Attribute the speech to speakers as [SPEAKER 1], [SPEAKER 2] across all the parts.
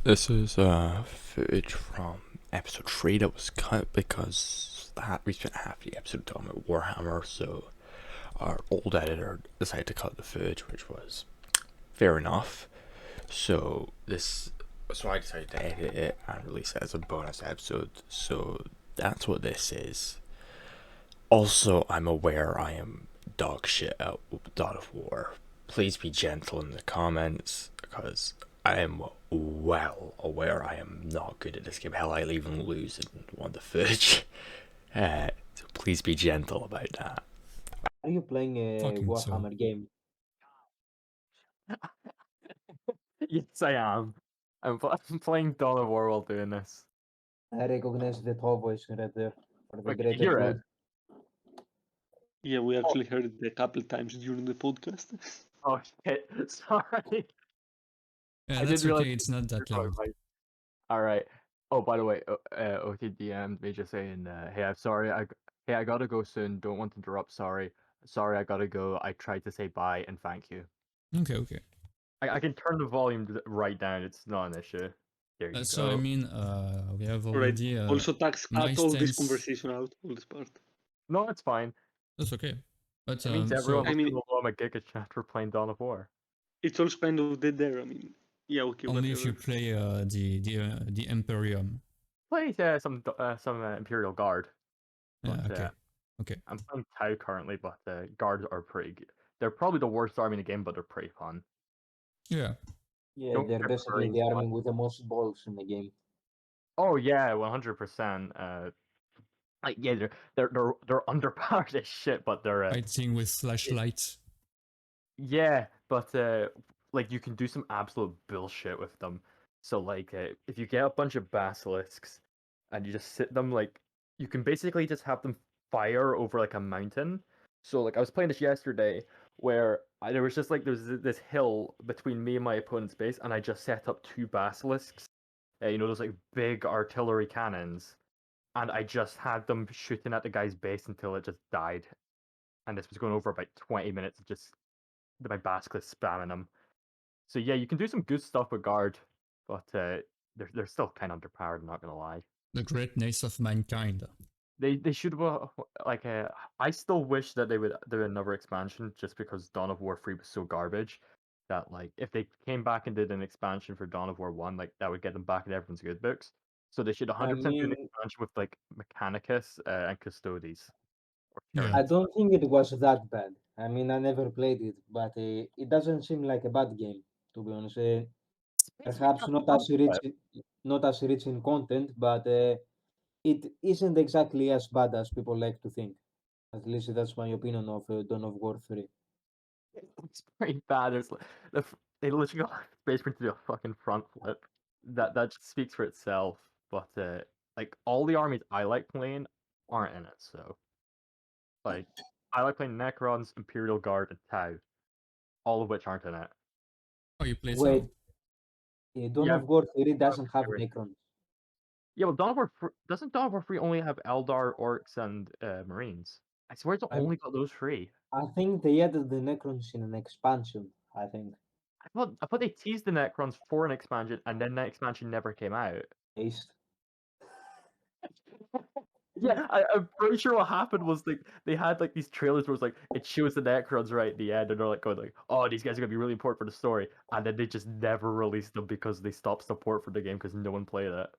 [SPEAKER 1] This is footage from episode 3 that was cut because we spent half the episode talking about Warhammer, so our old editor decided to cut the footage, which was fair enough. So I decided to edit it and release it as a bonus episode. So that's what this is. Also, I'm aware I am dog shit at God of War. Please be gentle in the comments because I am well aware I am not good at this game. Hell, I'll even lose in one of the footage. So please be gentle about that.
[SPEAKER 2] Are you playing a
[SPEAKER 3] Fucking so.
[SPEAKER 2] Warhammer game?
[SPEAKER 4] Yes, I am. I'm playing Dawn of War while doing this.
[SPEAKER 2] I recognize the tall voice right there for the
[SPEAKER 4] Wait, can you
[SPEAKER 2] greater
[SPEAKER 4] hear
[SPEAKER 2] good.
[SPEAKER 4] it?
[SPEAKER 5] Yeah, we actually heard it a couple times during the podcast.
[SPEAKER 4] Oh shit! Sorry.
[SPEAKER 3] Yeah,
[SPEAKER 4] I
[SPEAKER 3] that's
[SPEAKER 4] didn't realize
[SPEAKER 3] okay. It's not that loud.
[SPEAKER 4] All right. Oh, by the way, OTDM me just saying, hey, I'm sorry. I gotta go soon. Don't want to interrupt. Sorry. I gotta go. I tried to say bye and thank you.
[SPEAKER 3] Okay.
[SPEAKER 4] I can turn the volume right down. It's not an issue. There you go.
[SPEAKER 3] So I mean, we have
[SPEAKER 5] Alright.
[SPEAKER 3] already
[SPEAKER 5] Also, tax cut
[SPEAKER 3] nice
[SPEAKER 5] all this
[SPEAKER 3] tense-
[SPEAKER 5] conversation out, all this part.
[SPEAKER 4] No, it's fine.
[SPEAKER 3] That's okay. But
[SPEAKER 4] It means everyone
[SPEAKER 3] so
[SPEAKER 4] was
[SPEAKER 5] I mean-
[SPEAKER 4] gonna blow my Giga chat for playing Dawn of War.
[SPEAKER 5] It's also kind of dead there. I mean, yeah, okay,
[SPEAKER 3] only if you
[SPEAKER 5] whatever.
[SPEAKER 3] play the Imperium.
[SPEAKER 4] Play some Imperial Guard.
[SPEAKER 3] Yeah,
[SPEAKER 4] But,
[SPEAKER 3] okay.
[SPEAKER 4] I'm playing Tau currently, but guards are pretty good. They're probably the worst army in the game, but they're pretty fun.
[SPEAKER 3] Yeah.
[SPEAKER 2] Yeah,
[SPEAKER 4] Don't
[SPEAKER 2] they're
[SPEAKER 4] get
[SPEAKER 2] basically
[SPEAKER 4] Marines
[SPEAKER 2] the
[SPEAKER 4] one.
[SPEAKER 2] army with the most balls in the game.
[SPEAKER 4] Oh yeah, 100%. Like yeah, they're underpowered as shit, but they're
[SPEAKER 3] Fighting with flashlights.
[SPEAKER 4] yeah, but like you can do some absolute bullshit with them. So like if you get a bunch of basilisks and you just sit them like you can basically just have them fire over like a mountain. So like I was playing this yesterday where there was just like there's this hill between me and my opponent's base, and I just set up two basilisks. You know those like big artillery cannons, and I just had them shooting at the guy's base until it just died. And this was going over about 20 minutes of just my basilisk spamming them. So yeah, you can do some good stuff with guard, but they're still kind of underpowered. I'm not gonna lie.
[SPEAKER 3] The greatness of mankind.
[SPEAKER 4] They should like I still wish that they would do another expansion just because Dawn of War 3 was so garbage that like if they came back and did an expansion for Dawn of War 1, like that would get them back in everyone's good books. So they should 100% do an
[SPEAKER 2] mean-
[SPEAKER 4] expansion with like Mechanicus and Custodes. Or
[SPEAKER 3] Yeah.
[SPEAKER 4] Terrans.
[SPEAKER 2] I don't think it was that bad. I mean, I never played it, but it doesn't seem like a bad game, to be honest. Perhaps not as rich in content, but it isn't exactly as bad as people like to think. At least that's my opinion of Dawn of War 3.
[SPEAKER 4] It's pretty bad. They literally got basement to do a fucking front flip. That just speaks for itself. But like all the armies I like playing aren't in it. So like I like playing Necrons, Imperial Guard, and Tau, all of which aren't in it.
[SPEAKER 3] Oh, you play
[SPEAKER 2] Wait, Dawn
[SPEAKER 4] Yeah.
[SPEAKER 2] of War 3 doesn't have
[SPEAKER 4] Every-
[SPEAKER 2] Necrons.
[SPEAKER 4] Yeah, well, doesn't Dawn of War 3 only have Eldar, Orcs, and Marines? I swear it's
[SPEAKER 2] I'm-
[SPEAKER 4] only got those three.
[SPEAKER 2] I think they added the Necrons in an expansion, I think.
[SPEAKER 4] I thought they teased the Necrons for an expansion, and then that expansion never came out.
[SPEAKER 2] Taste.
[SPEAKER 4] Yeah, I'm pretty sure what happened was like they had like these trailers where it's like it shows the Necrons right at the end, and they're like going like, "Oh, these guys are gonna be really important for the story," and then they just never released them because they stopped support for the game because no one played it.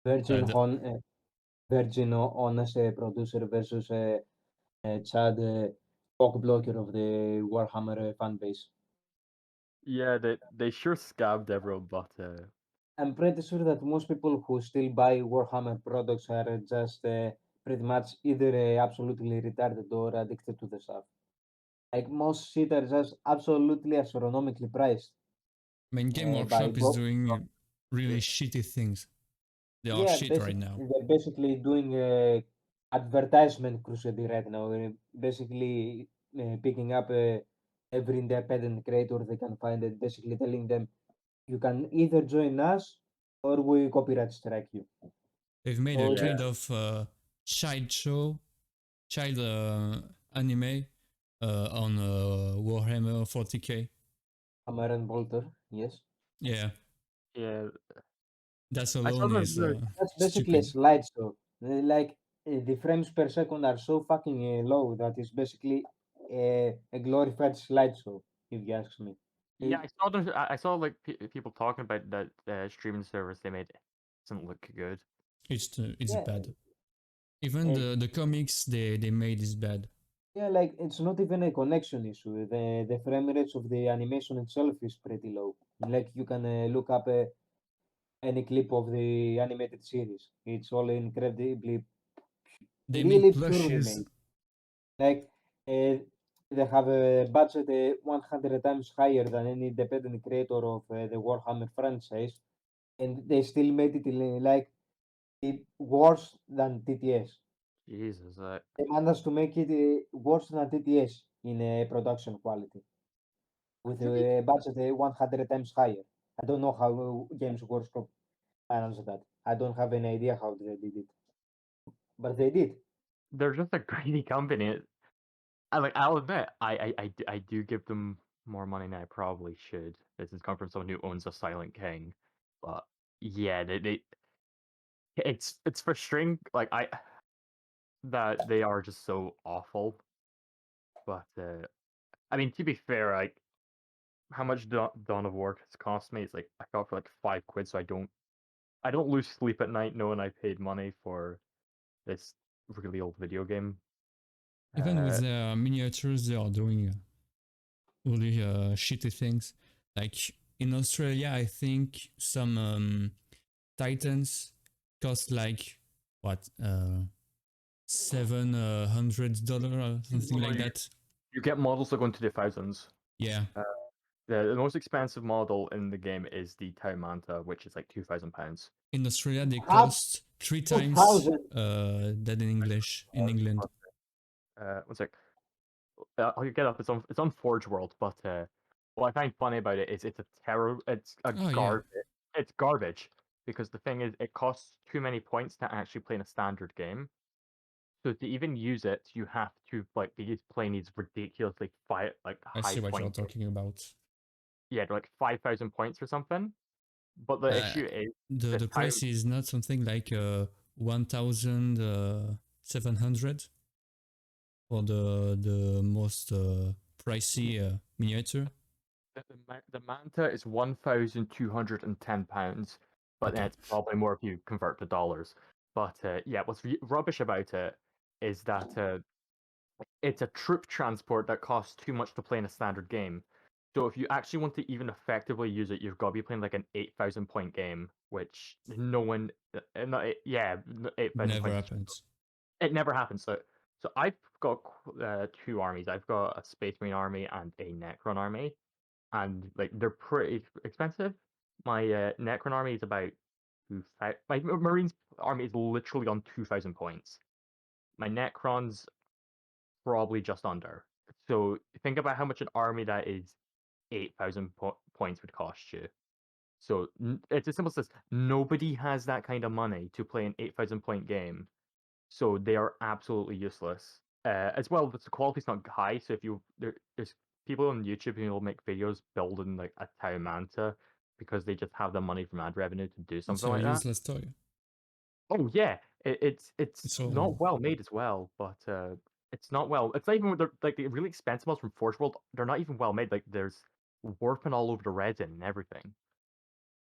[SPEAKER 2] Virgin,
[SPEAKER 3] the-
[SPEAKER 2] Virgin Honest producer versus Chad cock blocker of the Warhammer fan base.
[SPEAKER 4] Yeah, they sure scabbed everyone, but
[SPEAKER 2] I'm pretty sure that most people who still buy Warhammer products are just pretty much either absolutely retarded or addicted to the stuff. Like most shit are just absolutely astronomically priced.
[SPEAKER 3] I mean, Game
[SPEAKER 2] by
[SPEAKER 3] Workshop is
[SPEAKER 2] Go-
[SPEAKER 3] doing really shitty things. They are
[SPEAKER 2] Yeah,
[SPEAKER 3] shit right now.
[SPEAKER 2] they're basically doing advertisement crusade right now. Basically picking up every independent creator they can find and basically telling them you can either join us or we copyright strike you.
[SPEAKER 3] They've made
[SPEAKER 2] Oh,
[SPEAKER 3] a
[SPEAKER 2] yeah.
[SPEAKER 3] kind of child show, child anime on Warhammer 40k.
[SPEAKER 2] Hammer and Bolter, yes.
[SPEAKER 3] Yeah.
[SPEAKER 4] Yeah,
[SPEAKER 3] That's
[SPEAKER 4] I saw
[SPEAKER 3] alone
[SPEAKER 4] the,
[SPEAKER 3] is
[SPEAKER 2] That's basically a
[SPEAKER 3] stupid.
[SPEAKER 2] slideshow. Like the frames per second are so fucking low that it's basically a glorified slideshow, if you ask me.
[SPEAKER 4] yeah, I saw them. I saw like people talking about that streaming service they made. Doesn't look good.
[SPEAKER 3] It's
[SPEAKER 2] Yeah,
[SPEAKER 3] bad. Even
[SPEAKER 2] uh,
[SPEAKER 3] the comics they made is bad.
[SPEAKER 2] yeah, like it's not even a connection issue. The frame rates of the animation itself is pretty low. Like you can look up any clip of the animated series. It's all incredibly,
[SPEAKER 3] They made
[SPEAKER 2] really poorly
[SPEAKER 3] plushes.
[SPEAKER 2] made. Like they have a budget 100 times higher than any independent creator of the Warhammer franchise, and they still made it like worse than TTS.
[SPEAKER 4] Jesus,
[SPEAKER 2] They managed to make it worse than TTS in production quality with
[SPEAKER 4] to be
[SPEAKER 2] a budget 100 times higher. I don't know how Games Workshop managed that. I don't have any idea how they did it, but they did.
[SPEAKER 4] they're just a greedy company. I'll admit, I do give them more money than I probably should. This has come from someone who owns a Silent King, but yeah, it's frustrating. Like that they are just so awful. But I mean, to be fair, like how much Dawn of War has cost me? It's like I got for like £5, so I don't lose sleep at night knowing I paid money for this really old video game.
[SPEAKER 3] Even with their miniatures, they are doing really shitty things. Like in Australia, I think some Titans cost like what $700 or something like that.
[SPEAKER 4] You get models that go into the thousands.
[SPEAKER 3] Yeah,
[SPEAKER 4] The most expensive model in the game is the Tau Manta, which is like £2,000.
[SPEAKER 3] in Australia they
[SPEAKER 2] How
[SPEAKER 3] cost 3 times
[SPEAKER 2] 2000?
[SPEAKER 3] that in English in England.
[SPEAKER 4] One sec. I'll get up. It's on Forge World, but what I find funny about it is it's a terror. It's a
[SPEAKER 3] Oh yeah,
[SPEAKER 4] garbage. It's garbage because the thing is, it costs too many points to actually play in a standard game. So to even use it, you have to like be playing these ridiculously
[SPEAKER 3] I
[SPEAKER 4] high
[SPEAKER 3] see what you're
[SPEAKER 4] point.
[SPEAKER 3] talking about.
[SPEAKER 4] Yeah, they're like 5,000 points or something. But the
[SPEAKER 3] Uh,
[SPEAKER 4] issue is
[SPEAKER 3] the
[SPEAKER 4] the
[SPEAKER 3] the
[SPEAKER 4] time.
[SPEAKER 3] price is not something like 1,700 for the most pricey miniature.
[SPEAKER 4] The Manta is £1,210, but then
[SPEAKER 3] Okay,
[SPEAKER 4] it's probably more if you convert to dollars. But yeah, what's rubbish about it is that it's a troop transport that costs too much to play in a standard game. So if you actually want to even effectively use it, you've got to be playing like an 8,000 point game, which no one, yeah, 8,000
[SPEAKER 3] never
[SPEAKER 4] points.
[SPEAKER 3] happens.
[SPEAKER 4] It never happens. So I've got two armies. I've got a Space Marine army and a Necron army, and like they're pretty expensive. My Necron army is about my Marines army is literally on 2,000 points. My Necrons probably just under. So think about how much an army that is 8,000 points would cost you. So it's as simple as this: nobody has that kind of money to play an 8,000 point game, so they are absolutely useless. As well, the quality's not high. So if there's people on YouTube who will make videos building like a Tau Manta because they just have the money from ad revenue to do
[SPEAKER 3] It's
[SPEAKER 4] something
[SPEAKER 3] a
[SPEAKER 4] like that.
[SPEAKER 3] useless toy.
[SPEAKER 4] Oh yeah, it's
[SPEAKER 3] So
[SPEAKER 4] not well made as well, but it's not well. It's not even like the really expensive ones from Forge World. They're not even well made. Like there's warping all over the resin and everything.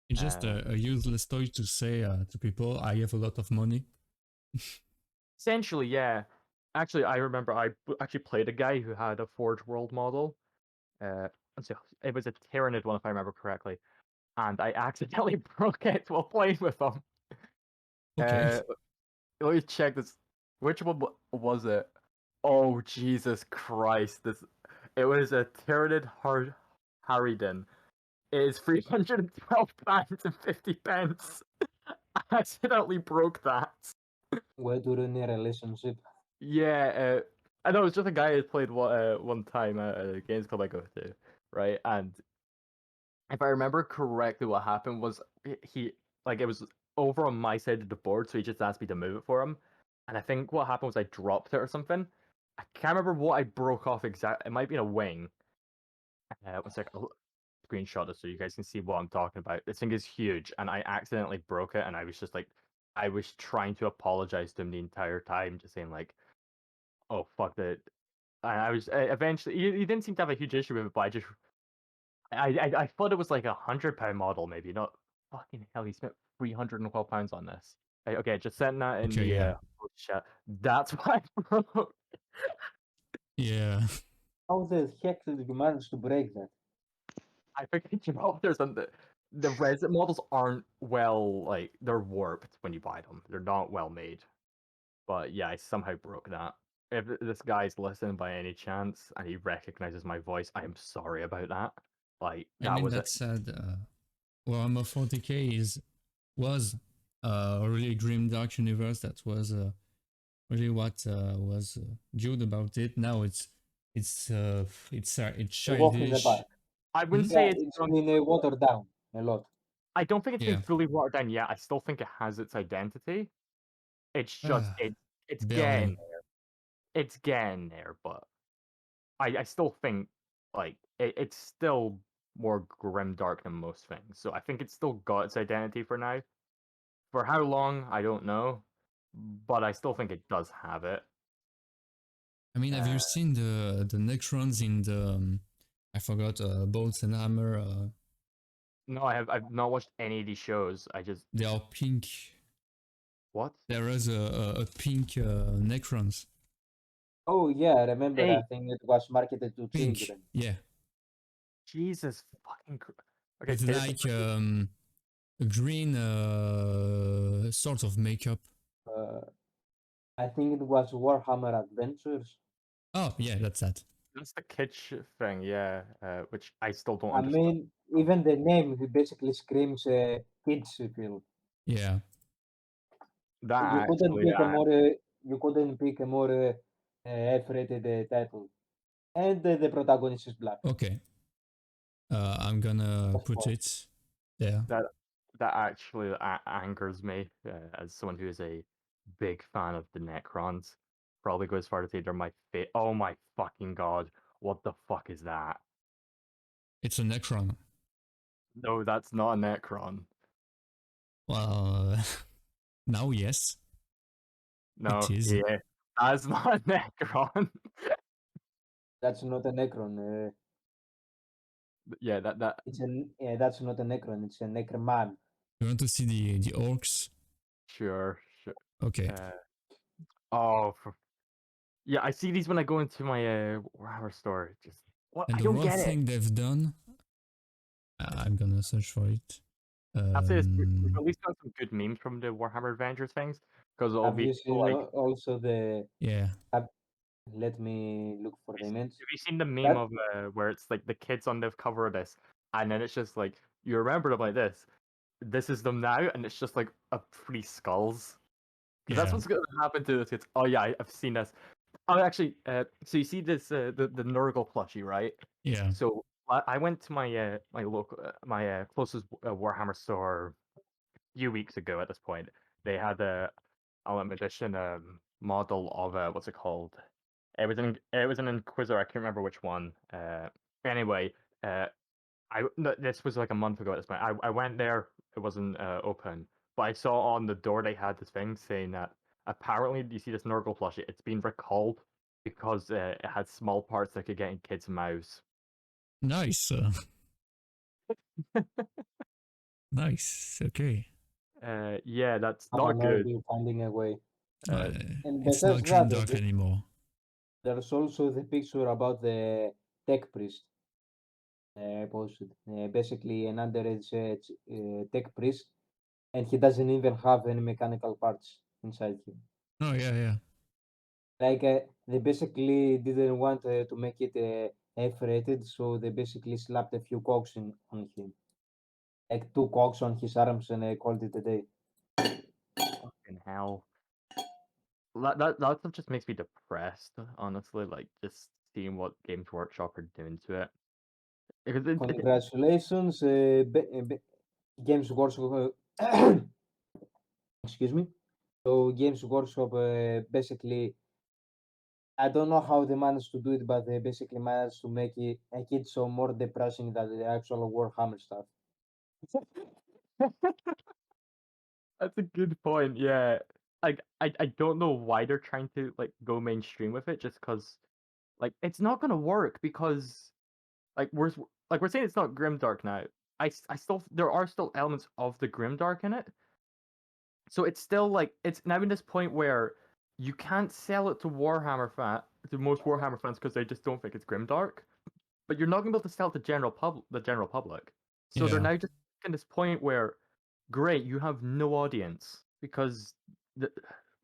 [SPEAKER 3] it's just a useless toy to say to people, I have a lot of money.
[SPEAKER 4] Essentially, yeah. Actually, I remember actually played a guy who had a Forge World model. Let's see, it was a Tyranid one if I remember correctly, and I accidentally broke it while playing with him.
[SPEAKER 3] Okay.
[SPEAKER 4] Uh, Let me check this. Which one was it? Oh Jesus Christ! It was a Tyranid Harridan. It is £312.50. I accidentally broke that.
[SPEAKER 2] Way to ruin a relationship.
[SPEAKER 4] Yeah, I know it's just a guy who played one time at a games club I go to, right? And if I remember correctly, what happened was he like it was over on my side of the board, so he just asked me to move it for him. And I think what happened was I dropped it or something. I can't remember what I broke off exactly. It might be a wing. One sec. screenshot it so you guys can see what I'm talking about. This thing is huge, and I accidentally broke it, and I was just like, I was trying to apologize to him the entire time, just saying like, "Oh fuck it." And I was eventually. He didn't seem to have a huge issue with it, but I thought it was like £100 model, maybe not. Fucking hell, he spent £312 on this. Okay, just send that in
[SPEAKER 3] Okay,
[SPEAKER 4] the
[SPEAKER 3] yeah.
[SPEAKER 4] chat. That's why I broke.
[SPEAKER 3] Yeah.
[SPEAKER 2] How the heck did you manage to break that?
[SPEAKER 4] I forget, there's the resin models aren't well, like, they're warped when you buy them. They're not well made. But yeah, I somehow broke that. If this guy's listening by any chance and he recognizes my voice, I am sorry about that. Like,
[SPEAKER 3] I
[SPEAKER 4] that
[SPEAKER 3] mean,
[SPEAKER 4] was
[SPEAKER 3] that said, Warhammer 40k was a really grim dark universe. That was really what was good about it. Now it's
[SPEAKER 2] A walk in the
[SPEAKER 3] childish.
[SPEAKER 2] park.
[SPEAKER 4] I wouldn't
[SPEAKER 3] Hmm?
[SPEAKER 4] say
[SPEAKER 2] Yeah,
[SPEAKER 4] it's
[SPEAKER 2] it's been watered down a lot.
[SPEAKER 4] I don't think it's been
[SPEAKER 3] Yeah.
[SPEAKER 4] fully watered down yet. I still think it has its identity. It's just it's getting
[SPEAKER 3] Barely.
[SPEAKER 4] there. It's getting there, but I still think like it's still more grim dark than most things. So I think it's still got its identity for now. For how long, I don't know, but I still think it does have it.
[SPEAKER 3] I mean, have you seen the Necrons in the I forgot Bolts and Hammer?
[SPEAKER 4] No, I've not watched any of these shows. I just
[SPEAKER 3] They are pink.
[SPEAKER 4] what?
[SPEAKER 3] There is a pink Necrons.
[SPEAKER 2] Oh yeah, I remember.
[SPEAKER 4] Hey.
[SPEAKER 2] I think it was marketed to
[SPEAKER 3] Pink.
[SPEAKER 2] children.
[SPEAKER 3] Yeah.
[SPEAKER 4] Jesus fucking. Okay,
[SPEAKER 3] It's like a green sort of makeup.
[SPEAKER 2] I think it was Warhammer Adventures.
[SPEAKER 3] Oh yeah, that's that.
[SPEAKER 4] that's the kitsch thing, yeah. Which I still don't
[SPEAKER 2] I
[SPEAKER 4] understand.
[SPEAKER 2] mean, even the name basically screams kids film.
[SPEAKER 3] Yeah.
[SPEAKER 4] That
[SPEAKER 2] You couldn't
[SPEAKER 4] actually,
[SPEAKER 2] pick a more F-rated title, and the protagonist is black.
[SPEAKER 3] Okay. I'm gonna
[SPEAKER 2] Of
[SPEAKER 3] put
[SPEAKER 2] course.
[SPEAKER 3] it there.
[SPEAKER 4] that actually angers me as someone who is a big fan of the Necrons. Probably go as far to say they're my fit. Oh my fucking god! What the fuck is that?
[SPEAKER 3] It's a Necron.
[SPEAKER 4] No, that's not a Necron.
[SPEAKER 3] Well, now yes,
[SPEAKER 4] No,
[SPEAKER 3] it is.
[SPEAKER 4] yeah, that's not a Necron.
[SPEAKER 2] That's not a Necron.
[SPEAKER 4] Yeah, that
[SPEAKER 2] That's not a Necron. It's a Necroman.
[SPEAKER 3] You want to see the orcs?
[SPEAKER 4] sure.
[SPEAKER 3] Okay.
[SPEAKER 4] Oh, yeah, I see these when I go into my Warhammer store. Just what?
[SPEAKER 3] And
[SPEAKER 4] I
[SPEAKER 3] the
[SPEAKER 4] don't
[SPEAKER 3] one
[SPEAKER 4] get it.
[SPEAKER 3] thing they've done, I'm gonna search for it.
[SPEAKER 4] I'd say we've at least got some good memes from the Warhammer Adventures things because it'll
[SPEAKER 2] Have
[SPEAKER 4] be
[SPEAKER 2] you seen
[SPEAKER 4] like.
[SPEAKER 2] also the?
[SPEAKER 3] Yeah.
[SPEAKER 2] Let me look for the image.
[SPEAKER 4] Have you seen the meme
[SPEAKER 2] That-
[SPEAKER 4] of where it's like the kids on the cover of this, and then it's just like you remember them like this. This is them now, and it's just like three skulls. Because that's
[SPEAKER 3] Yeah.
[SPEAKER 4] what's going to happen to the kids. Oh yeah, I've seen this. Oh, actually, so you see this the Nurgle plushie, right?
[SPEAKER 3] Yeah.
[SPEAKER 4] So I went to my my local my closest Warhammer store a few weeks ago. At this point, they had a Ultimate Edition model of what's it called? It was an Inquisitor. I can't remember which one. Anyway, uh, no, this was like a month ago at this point. I went there. It wasn't open, but I saw on the door they had this thing saying that apparently you see this Nurgle plushie. It's been recalled because it had small parts that could get in kids' mouths.
[SPEAKER 3] Nice. Nice. Okay.
[SPEAKER 4] Yeah, that's
[SPEAKER 2] I'm
[SPEAKER 4] not good.
[SPEAKER 2] already finding a way. And
[SPEAKER 3] It's
[SPEAKER 2] besides
[SPEAKER 3] not green
[SPEAKER 2] that,
[SPEAKER 3] dark anymore.
[SPEAKER 2] there's also the picture about the tech priest posted. Basically, an underage tech priest, and he doesn't even have any mechanical parts inside him.
[SPEAKER 3] Oh yeah, yeah.
[SPEAKER 2] Like they basically didn't want to make it F-rated, so they basically slapped a few cogs on him, like 2 cogs on his arms, and called it a day.
[SPEAKER 4] Fucking hell. That stuff just makes me depressed, honestly. Like just seeing what Games Workshop are doing to it. Because
[SPEAKER 2] Congratulations, Games Workshop. Excuse me. So Games Workshop basically I don't know how they managed to do it, but they basically managed to make it so more depressing than the actual Warhammer stuff.
[SPEAKER 4] That's a good point. Yeah, I don't know why they're trying to like go mainstream with it, just because like it's not gonna work because like we're saying it's not grimdark now. I still there are still elements of the grimdark in it, so it's still like it's now in this point where you can't sell it to most Warhammer fans because they just don't think it's grimdark. But you're not gonna be able to sell it to the general public. So they're
[SPEAKER 3] Yeah.
[SPEAKER 4] now just in this point where, great, you have no audience because the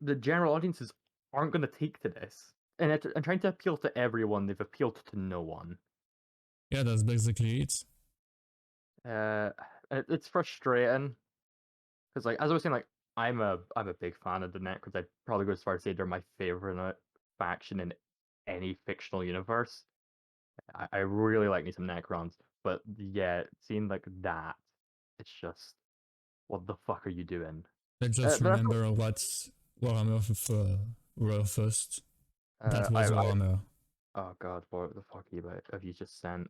[SPEAKER 4] the general audiences aren't gonna take to this, and trying to appeal to everyone, they've appealed to no one.
[SPEAKER 3] Yeah, that's basically it.
[SPEAKER 4] It's frustrating because, like, as I was saying, like, I'm a big fan of the Necrons. I'd probably go as far as say they're my favorite faction in any fictional universe. I really like me some Necrons, but yeah, seeing like that, it's just what the fuck are you doing?
[SPEAKER 3] Let's just
[SPEAKER 4] But
[SPEAKER 3] remember what Warhammer were first. That was
[SPEAKER 4] I
[SPEAKER 3] Warhammer.
[SPEAKER 4] oh god, what the fuck have you just sent?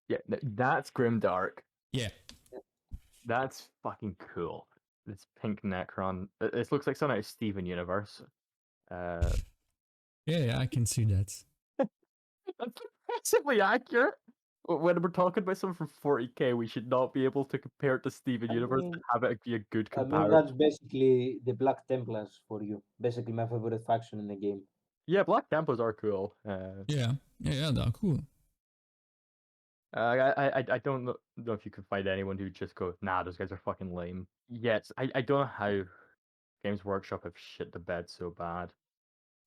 [SPEAKER 4] Yeah, that's grimdark.
[SPEAKER 3] Yeah.
[SPEAKER 4] That's fucking cool. This pink Necron. This looks like something out of Steven Universe. Uh,
[SPEAKER 3] Yeah, I can see that.
[SPEAKER 4] that's impressively accurate. When we're talking about something from 40k, we should not be able to compare it to Steven
[SPEAKER 2] I
[SPEAKER 4] Universe
[SPEAKER 2] mean,
[SPEAKER 4] and have it be a good
[SPEAKER 2] I mean,
[SPEAKER 4] comparison.
[SPEAKER 2] that's basically the Black Templars for you. Basically, my favorite faction in the game.
[SPEAKER 4] Yeah, Black Templars are cool.
[SPEAKER 3] Yeah, they're cool.
[SPEAKER 4] I don't know if you can find anyone who just goes, nah, those guys are fucking lame. Yes, I don't know how Games Workshop have shit the bed so bad.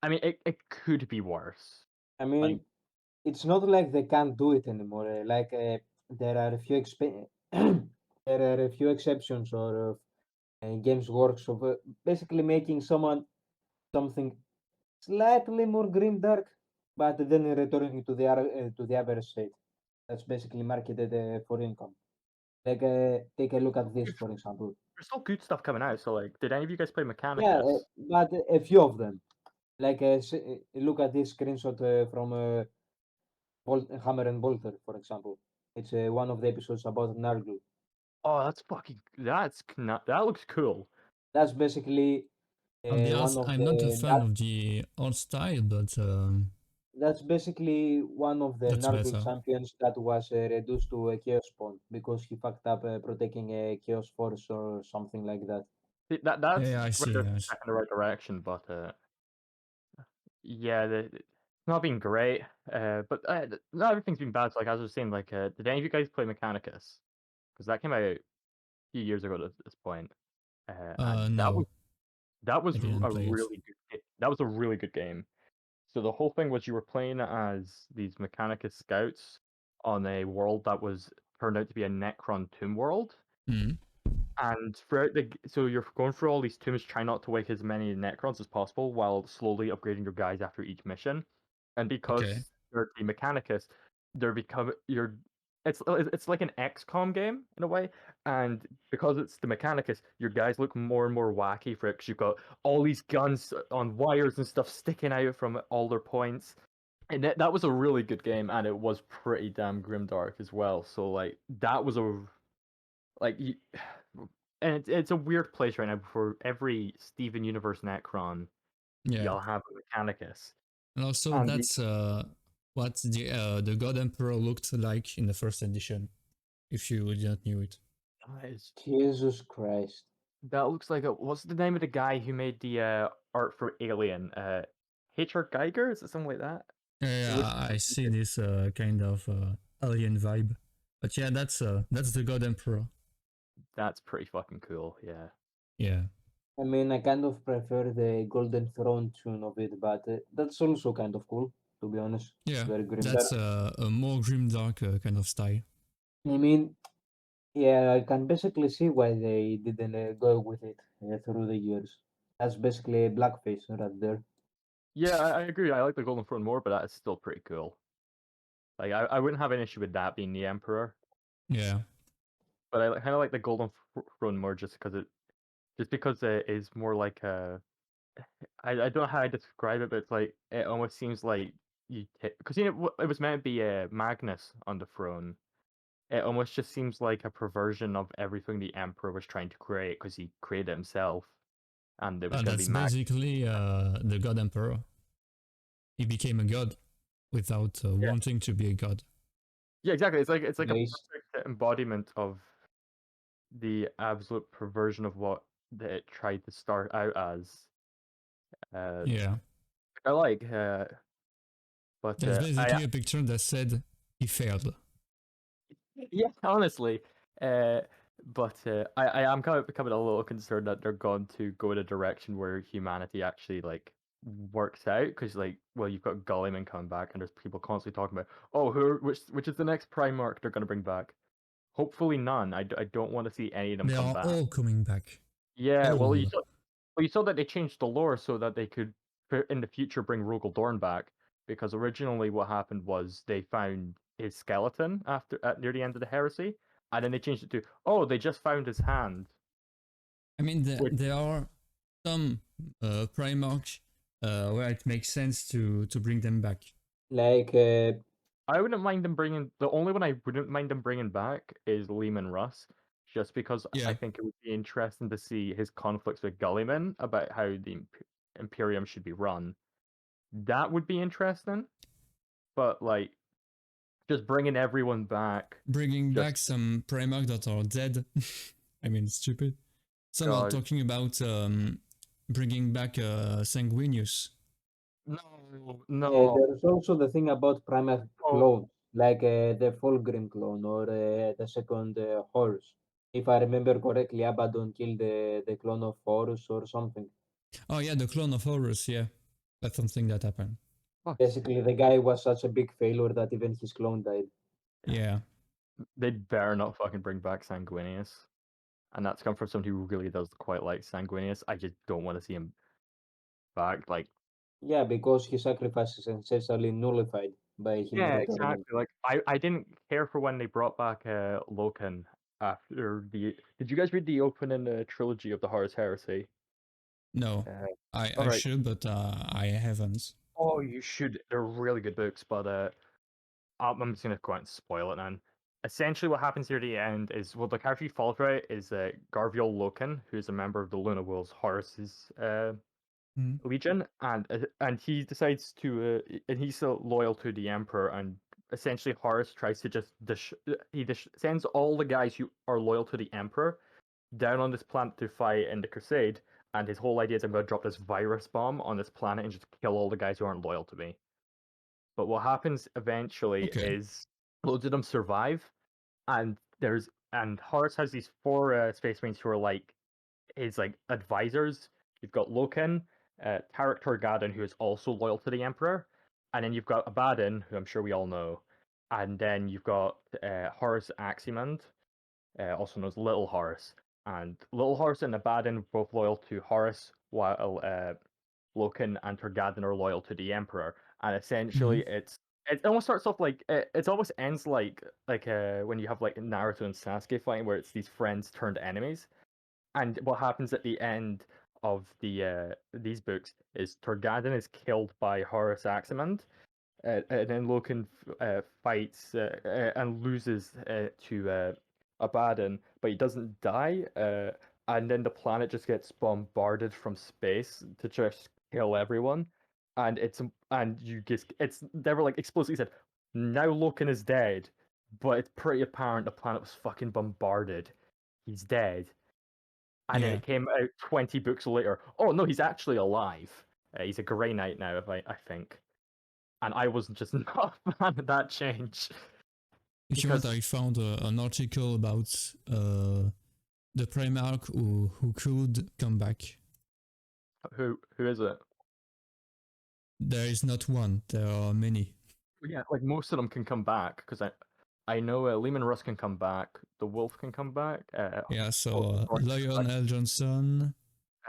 [SPEAKER 4] I mean, it could be worse.
[SPEAKER 2] I mean, it's not like they can't do it anymore. There are a few there are a few exceptions or Games Workshop basically making something slightly more grimdark, but then returning to the average state. That's basically marketed for income. Take a look at this, for example.
[SPEAKER 4] There's still good stuff coming out. So, like, did any of you guys play
[SPEAKER 2] Yeah,
[SPEAKER 4] Mechanicus?
[SPEAKER 2] but a few of them. Look at this screenshot from Hammer and Bolter, for example. It's one of the episodes about Nargul.
[SPEAKER 4] Oh, that looks cool.
[SPEAKER 2] That's basically
[SPEAKER 3] I'll be honest,
[SPEAKER 2] one of
[SPEAKER 3] I'm not a
[SPEAKER 2] the
[SPEAKER 3] fan of the old style, but
[SPEAKER 2] that's basically one of the
[SPEAKER 3] that's
[SPEAKER 2] Nargul
[SPEAKER 3] better.
[SPEAKER 2] champions that was reduced to a Chaos Spawn because he fucked up protecting a Chaos Force or something like that.
[SPEAKER 4] That's
[SPEAKER 3] Yeah, I see.
[SPEAKER 4] rather
[SPEAKER 3] Yes.
[SPEAKER 4] step in the right direction, but yeah, it's not been great. But not everything's been bad. So, like as I was saying, like, did any of you guys play Mechanicus? Because that came out a few years ago at this point, and
[SPEAKER 3] No,
[SPEAKER 4] that was
[SPEAKER 3] I didn't
[SPEAKER 4] a
[SPEAKER 3] play it.
[SPEAKER 4] really good. That was a really good game. So the whole thing was you were playing as these Mechanicus scouts on a world that was turned out to be a Necron tomb world.
[SPEAKER 3] Mm.
[SPEAKER 4] And throughout so you're going through all these tombs, trying not to wake as many Necrons as possible, while slowly upgrading your guys after each mission. And because
[SPEAKER 3] Okay.
[SPEAKER 4] you're the Mechanicus, they're become you're it's like an XCOM game in a way. And because it's the Mechanicus, your guys look more and more wacky for it because you've got all these guns on wires and stuff sticking out from all their points. And that was a really good game, and it was pretty damn grimdark as well. So like that was a like you, and it's a weird place right now. For every Steven Universe Necron,
[SPEAKER 3] Yeah,
[SPEAKER 4] you'll have a Mechanicus.
[SPEAKER 3] and also
[SPEAKER 4] And
[SPEAKER 3] that's what the God Emperor looked like in the first edition. If you didn't knew it.
[SPEAKER 2] Jesus Christ.
[SPEAKER 4] That looks like what's the name of the guy who made the art for Alien? H.R. Geiger? Is it something like that?
[SPEAKER 3] Yeah, I see this kind of alien vibe. But yeah, that's the God Emperor.
[SPEAKER 4] That's pretty fucking cool. Yeah.
[SPEAKER 3] Yeah.
[SPEAKER 2] I mean, I kind of prefer the Golden Throne tune of it, but that's also kind of cool, to be honest.
[SPEAKER 3] Yeah,
[SPEAKER 2] Very
[SPEAKER 3] that's
[SPEAKER 2] grimdark.
[SPEAKER 3] a more grimdark kind of style.
[SPEAKER 2] I mean, yeah, I can basically see why they didn't go with it through the years. That's basically a blackface right there.
[SPEAKER 4] Yeah, I agree. I like the Golden Throne more, but that is still pretty cool. Like I wouldn't have an issue with that being the Emperor,
[SPEAKER 3] Yeah.
[SPEAKER 4] but I kind of like the Golden Throne more just because it is more like a I don't know how I describe it, but it's like it almost seems like because it was meant to be Magnus on the throne. It almost just seems like a perversion of everything the Emperor was trying to create because he created it himself, and it was going to
[SPEAKER 3] That's
[SPEAKER 4] be Magnus.
[SPEAKER 3] basically the God Emperor. He became a god without wanting to be a god.
[SPEAKER 4] Yeah, exactly. It's like a
[SPEAKER 2] Nice.
[SPEAKER 4] perfect embodiment of the absolute perversion of what it tried to start out as.
[SPEAKER 3] Yeah.
[SPEAKER 4] I like, but
[SPEAKER 3] That's
[SPEAKER 4] I
[SPEAKER 3] basically a picture that said he failed.
[SPEAKER 4] yeah, honestly, uh, but I am kind of becoming a little concerned that they're going to go in a direction where humanity actually like works out because well you've got Gulliman coming back and there's people constantly talking about which is the next Primarch they're going to bring back. Hopefully none. I don't want to see any of them
[SPEAKER 3] They
[SPEAKER 4] come
[SPEAKER 3] are
[SPEAKER 4] back.
[SPEAKER 3] all coming back.
[SPEAKER 4] Yeah, well,
[SPEAKER 3] All.
[SPEAKER 4] you saw that they changed the lore so that they could, in the future, bring Rogel Dorn back. Because originally, what happened was they found his skeleton near the end of the heresy, and then they changed it to, oh, they just found his hand.
[SPEAKER 3] I mean,
[SPEAKER 4] Which,
[SPEAKER 3] there are some Primarchs where it makes sense to bring them back.
[SPEAKER 2] Like,
[SPEAKER 4] I wouldn't mind them bringing. The only one I wouldn't mind them bringing back is Lehman Russ, just because
[SPEAKER 3] Yeah.
[SPEAKER 4] I think it would be interesting to see his conflicts with Gulliman about how the Imperium should be run. That would be interesting, but like just bringing everyone back.
[SPEAKER 3] Bringing back some Primarchs that are dead. I mean, stupid. Some are
[SPEAKER 4] God.
[SPEAKER 3] talking about bringing back Sanguinius.
[SPEAKER 4] No.
[SPEAKER 2] there's also the thing about Primarch
[SPEAKER 4] Oh.
[SPEAKER 2] clones, like the Fulgrim clone or the second Horus. If I remember correctly, Abaddon killed the clone of Horus or something.
[SPEAKER 3] Oh yeah, the clone of Horus. Yeah, that's something that happened.
[SPEAKER 2] Basically, the guy was such a big failure that even his clone died.
[SPEAKER 3] Yeah.
[SPEAKER 4] They'd better not fucking bring back Sanguinius. And that's come from somebody who really does quite like Sanguinius. I just don't want to see him back. Like,
[SPEAKER 2] Yeah, because his sacrifice is essentially nullified by him
[SPEAKER 4] yeah,
[SPEAKER 2] returning.
[SPEAKER 4] exactly. Like, I didn't care for when they brought back Loken after the. Did you guys read the opening trilogy of the Horus Heresy?
[SPEAKER 3] No, I
[SPEAKER 4] alright.
[SPEAKER 3] should, but I haven't.
[SPEAKER 4] Oh, you should. They're really good books, but I'm just gonna go out and spoil it then. Essentially, what happens here at the end is, well, the character you follow throughout is Garviel Loken, who's a member of the Luna Wolves Horus's legion, and he decides to, and he's so loyal to the Emperor, and essentially Horus tries to just sends all the guys who are loyal to the Emperor down on this planet to fight in the Crusade, and his whole idea is I'm going to drop this virus bomb on this planet and just kill all the guys who aren't loyal to me. But what happens eventually is loads of them survive, and Horus has these four Space Marines who are like his like advisors. You've got Loken, Tarek Torgadon, who is also loyal to the Emperor, and then you've got Abaddon, who I'm sure we all know, and then you've got Horus Aximand, also known as Little Horus, and Little Horus and Abaddon both loyal to Horus, while Loken and Torgadon are loyal to the Emperor. And essentially, it almost starts off like it almost ends like when you have like Naruto and Sasuke fighting, where it's these friends turned enemies. And what happens at the end of these books is Torgadon is killed by Horus Aximand, and then Loken fights and loses to Abaddon, but he doesn't die. And then the planet just gets bombarded from space to just kill everyone. And it's never like explicitly said, now Loken is dead, but it's pretty apparent the planet was fucking bombarded. He's dead. And then it came out 20 books later. Oh no, he's actually alive. He's a Grey Knight now, I think. And I was just not a fan of that change.
[SPEAKER 3] If you want, I found an article about the Primarch who could come back.
[SPEAKER 4] Who is it?
[SPEAKER 3] There is not one. There are many.
[SPEAKER 4] Yeah, like most of them can come back because I know Lehman Russ can come back. The Wolf can come back.
[SPEAKER 3] Yeah, so Lionel Johnson,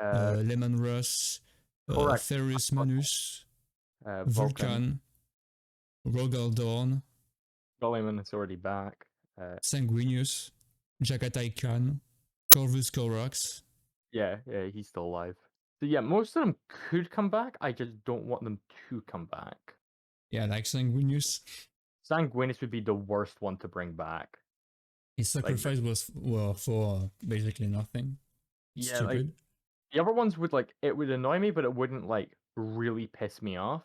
[SPEAKER 3] Lehman Russ, Ferrus Manus, Vulcan, Rogel Dorn,
[SPEAKER 4] Gulliman is already back.
[SPEAKER 3] Sanguinius, Jagatai Khan, Corvus Corax.
[SPEAKER 4] Yeah, he's still alive. So yeah, most of them could come back. I just don't want them to come back.
[SPEAKER 3] Yeah, like Sanguinius.
[SPEAKER 4] Sanguinius would be the worst one to bring back.
[SPEAKER 3] His sacrifice was for basically nothing. It's
[SPEAKER 4] Yeah, like
[SPEAKER 3] stupid.
[SPEAKER 4] the other ones would it would annoy me, but it wouldn't like really piss me off.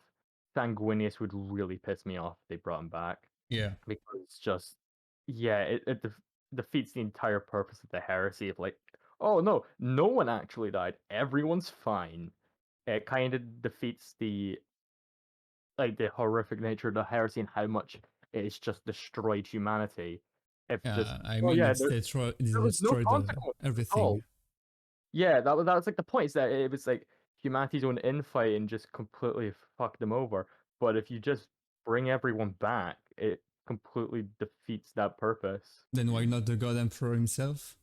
[SPEAKER 4] Sanguinius would really piss me off if they brought him back
[SPEAKER 3] Yeah.
[SPEAKER 4] because it's just it defeats the entire purpose of the heresy of like, oh no one actually died, everyone's fine. It kind of defeats the horrific nature of the heresy and how much it's just destroyed humanity. If just
[SPEAKER 3] I
[SPEAKER 4] oh
[SPEAKER 3] mean,
[SPEAKER 4] yeah,
[SPEAKER 3] it's it
[SPEAKER 4] there was no
[SPEAKER 3] destroyed
[SPEAKER 4] consequence at all.
[SPEAKER 3] everything.
[SPEAKER 4] Yeah, that was like the point, is that it was like humanity's own infight and just completely fucked them over. But if you just bring everyone back, it completely defeats that purpose.
[SPEAKER 3] Then why not the God Emperor himself?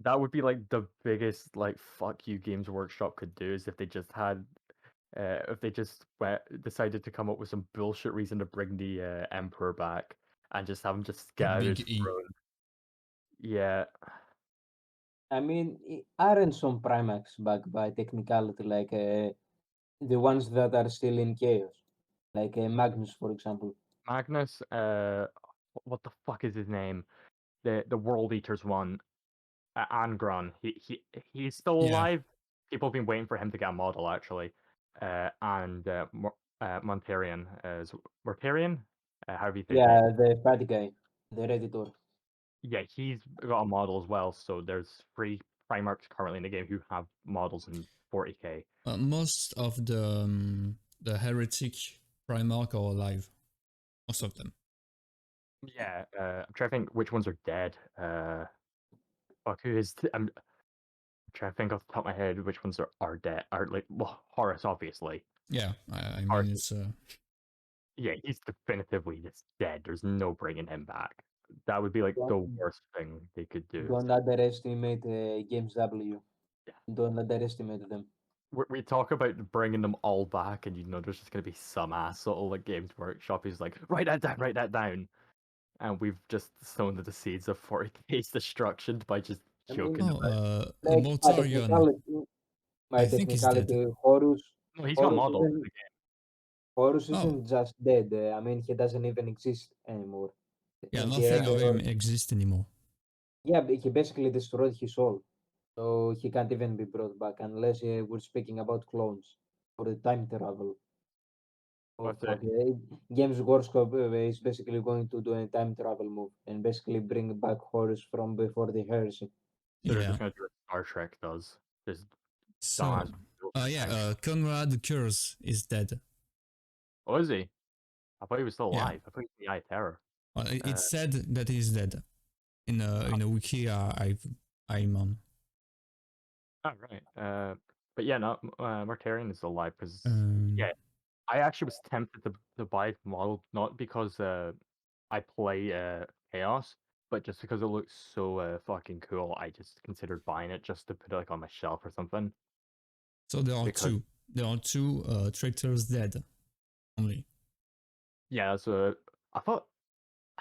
[SPEAKER 4] That would be like the biggest like fuck you Games Workshop could do, is if they just had if they just decided to come up with some bullshit reason to bring the Emperor back and just have him just scatter his
[SPEAKER 3] Big E.
[SPEAKER 4] throne. Yeah.
[SPEAKER 2] I mean, aren't some Primax back by technicality, like the ones that are still in chaos, like Magnus, for example?
[SPEAKER 4] Magnus, what the fuck is his name? The World Eaters one, Angron. He's still
[SPEAKER 3] Yeah.
[SPEAKER 4] alive. People have been waiting for him to get a model actually. And Montarian is Mortarian, however you say his name.
[SPEAKER 2] Yeah, the fat guy, the Redditor.
[SPEAKER 4] Yeah, he's got a model as well. So there's 3 Primarchs currently in the game who have models in 40k.
[SPEAKER 3] Most of the heretic Primarch are alive. Most of them.
[SPEAKER 4] Yeah, I'm trying to think which ones are dead. Fuck, who is? I'm trying to think off the top of my head which ones are dead. Are like, well, Horus obviously.
[SPEAKER 3] Yeah, I
[SPEAKER 4] Horus,
[SPEAKER 3] mean it's
[SPEAKER 4] yeah, he's definitively just dead. There's no bringing him back. That would be like the
[SPEAKER 2] Don't,
[SPEAKER 4] worst thing they could do.
[SPEAKER 2] don't underestimate Games W.
[SPEAKER 4] Yeah.
[SPEAKER 2] Don't underestimate them.
[SPEAKER 4] We talk about bringing them all back, and there's just gonna be some asshole like Games Workshop who's like, write that down, and we've just sown the seeds of 40k's destruction by just
[SPEAKER 2] I mean,
[SPEAKER 4] joking about it.
[SPEAKER 2] like
[SPEAKER 3] Mortarion.
[SPEAKER 2] by
[SPEAKER 3] I think he's dead.
[SPEAKER 2] technicality, Horus,
[SPEAKER 4] No, he's got models.
[SPEAKER 2] Horus
[SPEAKER 3] Oh.
[SPEAKER 2] isn't just dead. I mean, he doesn't even exist anymore.
[SPEAKER 3] Yeah,
[SPEAKER 2] He
[SPEAKER 3] nothing of him
[SPEAKER 2] had-
[SPEAKER 3] exists anymore.
[SPEAKER 2] Yeah, but he basically destroyed his soul. So he can't even be brought back unless we're speaking about clones or the time travel. Oh,
[SPEAKER 4] But
[SPEAKER 2] fuck. Games Workshop is basically going to do a time travel move and basically bring back Horus from before the heresy.
[SPEAKER 4] so they're
[SPEAKER 3] Yeah.
[SPEAKER 4] just gonna do what Star Trek does. Just
[SPEAKER 3] So
[SPEAKER 4] dumbass.
[SPEAKER 3] Conrad Kurz is dead.
[SPEAKER 4] Oh, is he? I thought he was still
[SPEAKER 3] Yeah.
[SPEAKER 4] alive. I thought he was in the Eye of Terror.
[SPEAKER 3] It's said that he's dead in a wiki I'm on.
[SPEAKER 4] Oh, right. But yeah, no, Mortarion is alive because
[SPEAKER 3] Yeah.
[SPEAKER 4] I actually was tempted to buy the model, not because I play Chaos, but just because it looks so fucking cool. I just considered buying it just to put it like on my shelf or something.
[SPEAKER 3] So there are
[SPEAKER 4] Because-
[SPEAKER 3] two. There are two traitors dead only.
[SPEAKER 4] Yeah, so I thought.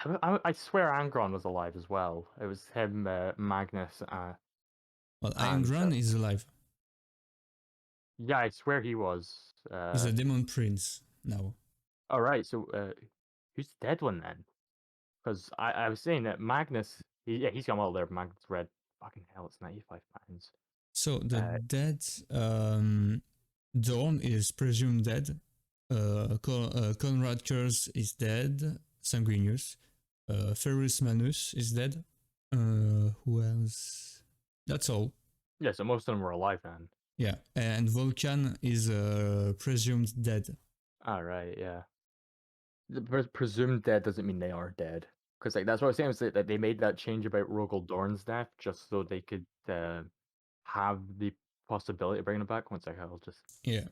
[SPEAKER 4] I swear Angron was alive as well. It was him, Magnus.
[SPEAKER 3] Well,
[SPEAKER 4] And,
[SPEAKER 3] Iron is alive.
[SPEAKER 4] Yeah, I swear he was.
[SPEAKER 3] He's a demon prince now.
[SPEAKER 4] All right, so who's the dead one then? Because I was saying that Magnus, he's got all there. Magnus Red. Fucking hell, it's 95 pounds.
[SPEAKER 3] So the dead Dorm is presumed dead. Conrad Kurz is dead. Sanguinius. Ferrus Manus is dead. Who else? That's all.
[SPEAKER 4] Yeah, so most of them were alive then.
[SPEAKER 3] Yeah, and Vulcan is presumed dead.
[SPEAKER 4] All right, yeah. The presumed dead doesn't mean they are dead. Because like that's what I was saying, was that they made that change about Rogel Dorn's death just so they could have the possibility of bringing him back. One second, I'll just.
[SPEAKER 3] Yeah.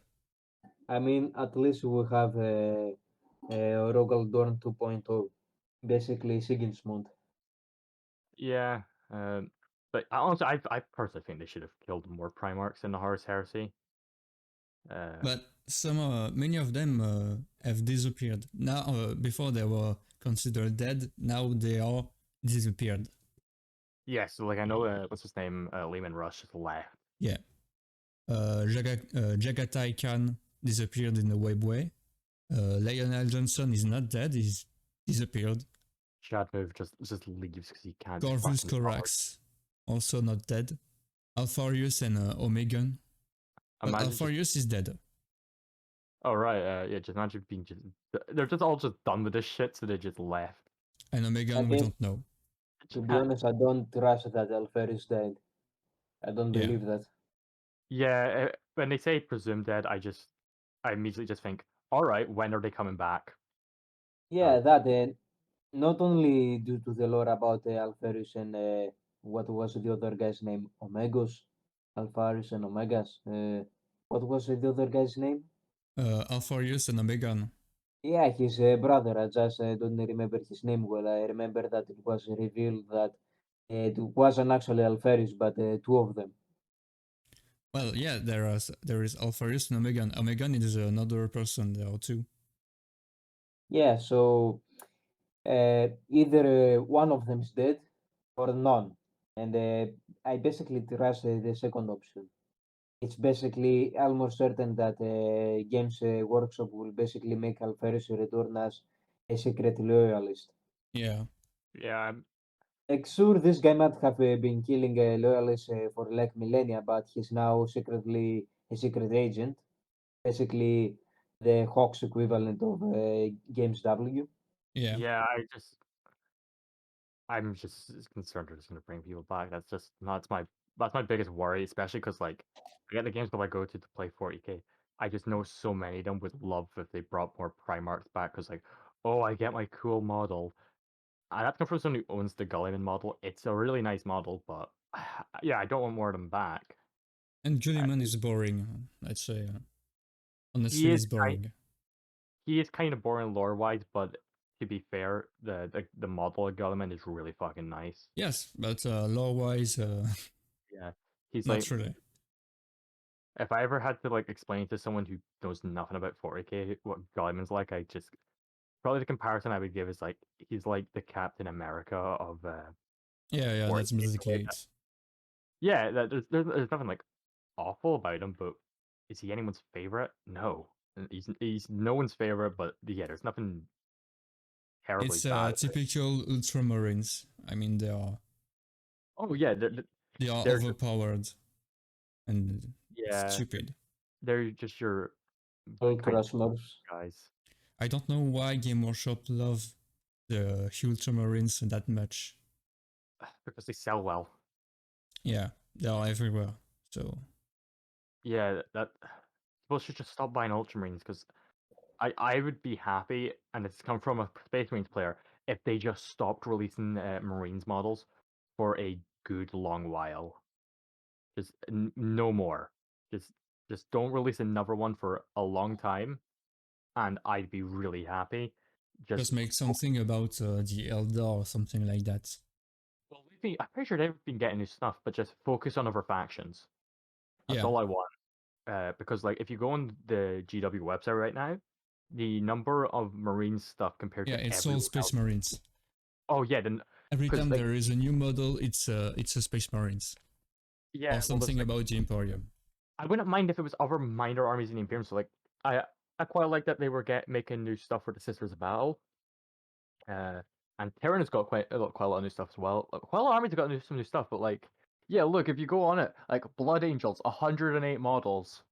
[SPEAKER 2] I mean, at least we have Rogal Dorn 2.0, basically Sigismund.
[SPEAKER 4] Yeah, but honestly, I personally think they should have killed more Primarchs in the Horus Heresy.
[SPEAKER 3] But many of them have disappeared. Now, before they were considered dead, now they are disappeared.
[SPEAKER 4] Yeah, so like I know what's his name, Lehman Rush just left.
[SPEAKER 3] Yeah. Jagatai Khan disappeared in the Webway. Lionel Johnson is not dead, he's disappeared.
[SPEAKER 4] Shadmove just leaves because he can't.
[SPEAKER 3] Corvus
[SPEAKER 4] fucking bother.
[SPEAKER 3] Corax, also not dead. Alpharius and Omegon. Well,
[SPEAKER 4] Imagine just,
[SPEAKER 3] Alpharius is dead.
[SPEAKER 4] oh right, yeah. Just imagine being just. They're just all just done with this shit, so they just left.
[SPEAKER 3] And
[SPEAKER 2] I
[SPEAKER 3] Omegon, we
[SPEAKER 2] think,
[SPEAKER 3] don't know.
[SPEAKER 2] to be honest, I don't trust that Alferis died. I don't
[SPEAKER 3] Yeah.
[SPEAKER 2] believe that.
[SPEAKER 4] Yeah, when they say presumed dead, I immediately just think, all right, when are they coming back?
[SPEAKER 2] Yeah, that not only due to the lore about Alferis and what was the other guy's name? Omegos, Alfaris and Omegas. What was the other guy's name?
[SPEAKER 3] Alpharius and Omegon.
[SPEAKER 2] Yeah, his brother. I just don't remember his name well. I remember that it was revealed that it wasn't actually Alferis, but two of them.
[SPEAKER 3] Well, yeah, there is Alpharius and Omegon. Omegon is another person there too.
[SPEAKER 2] Yeah, so either one of them is dead or none. And I basically trust the second option. It's basically almost certain that Games Workshop will basically make Alferis return as a secret loyalist.
[SPEAKER 3] Yeah.
[SPEAKER 4] Yeah,
[SPEAKER 2] Like, sure, this guy might have been killing loyalists for like millennia, but he's now secretly a secret agent, basically the Hawks equivalent of Games W.
[SPEAKER 3] Yeah.
[SPEAKER 4] yeah. I'm just concerned they're just gonna bring people back. That's my biggest worry, especially because like I get the games that I go to play 40k. I just know so many of them would love if they brought more Primarchs back because like, oh, I get my cool model. And that's come from someone who owns the Gulliman model. It's a really nice model, but yeah, I don't want more of them back.
[SPEAKER 3] And Gulliman is boring, I'd say. Honestly,
[SPEAKER 4] He is
[SPEAKER 3] he's boring.
[SPEAKER 4] he is kind of boring lore wise, but to be fair, the model of Gulliman is really fucking nice.
[SPEAKER 3] Yes, but lore-wise,
[SPEAKER 4] Yeah, he's
[SPEAKER 3] not
[SPEAKER 4] like,
[SPEAKER 3] really.
[SPEAKER 4] if I ever had to like explain to someone who knows nothing about 40k what Gulliman's like, I just probably the comparison I would give is like he's like the Captain America of
[SPEAKER 3] Yeah, that's
[SPEAKER 4] 40k.
[SPEAKER 3] basically it.
[SPEAKER 4] Yeah, there's nothing like awful about him, but is he anyone's favorite? No, he's no one's favorite. But yeah, there's nothing terribly
[SPEAKER 3] It's
[SPEAKER 4] bad about it.
[SPEAKER 3] typical Ultramarines. I mean,
[SPEAKER 4] Oh yeah,
[SPEAKER 3] they are
[SPEAKER 4] they're just,
[SPEAKER 3] overpowered and
[SPEAKER 4] yeah,
[SPEAKER 3] stupid.
[SPEAKER 4] they're just your kind
[SPEAKER 2] Ultra
[SPEAKER 4] of
[SPEAKER 2] Smurfs.
[SPEAKER 4] guys.
[SPEAKER 3] I don't know why Game Workshop love the Ultramarines that much.
[SPEAKER 4] Because they sell well.
[SPEAKER 3] Yeah, they are everywhere. So
[SPEAKER 4] Yeah, that people should just stop buying Ultramarines because I would be happy, and it's come from a Space Marines player, if they just stopped releasing Marines models for a good long while. Just no more. Just don't release another one for a long time, and I'd be really happy.
[SPEAKER 3] just make something about the Eldar or something like that.
[SPEAKER 4] Well, I'm pretty sure they've been getting new stuff, but just focus on other factions. That's
[SPEAKER 3] Yeah,
[SPEAKER 4] all I want. Because like if you go on the GW website right now, the number of Marine stuff compared
[SPEAKER 3] yeah,
[SPEAKER 4] to
[SPEAKER 3] it's all
[SPEAKER 4] everyone
[SPEAKER 3] Space
[SPEAKER 4] else.
[SPEAKER 3] Marines.
[SPEAKER 4] Oh yeah, then
[SPEAKER 3] Every
[SPEAKER 4] 'cause,
[SPEAKER 3] time
[SPEAKER 4] like,
[SPEAKER 3] there is a new model, it's a Space Marines
[SPEAKER 4] yeah,
[SPEAKER 3] or
[SPEAKER 4] well,
[SPEAKER 3] something
[SPEAKER 4] like,
[SPEAKER 3] about the Imperium.
[SPEAKER 4] I wouldn't mind if it was other minor armies in the Imperium. So like I quite like that they were making new stuff for the Sisters of Battle. And Terran has got quite a lot of new stuff as well. Like, quite a lot of armies have got some new stuff, but like, yeah, look, if you go on it, like Blood Angels, 108 models.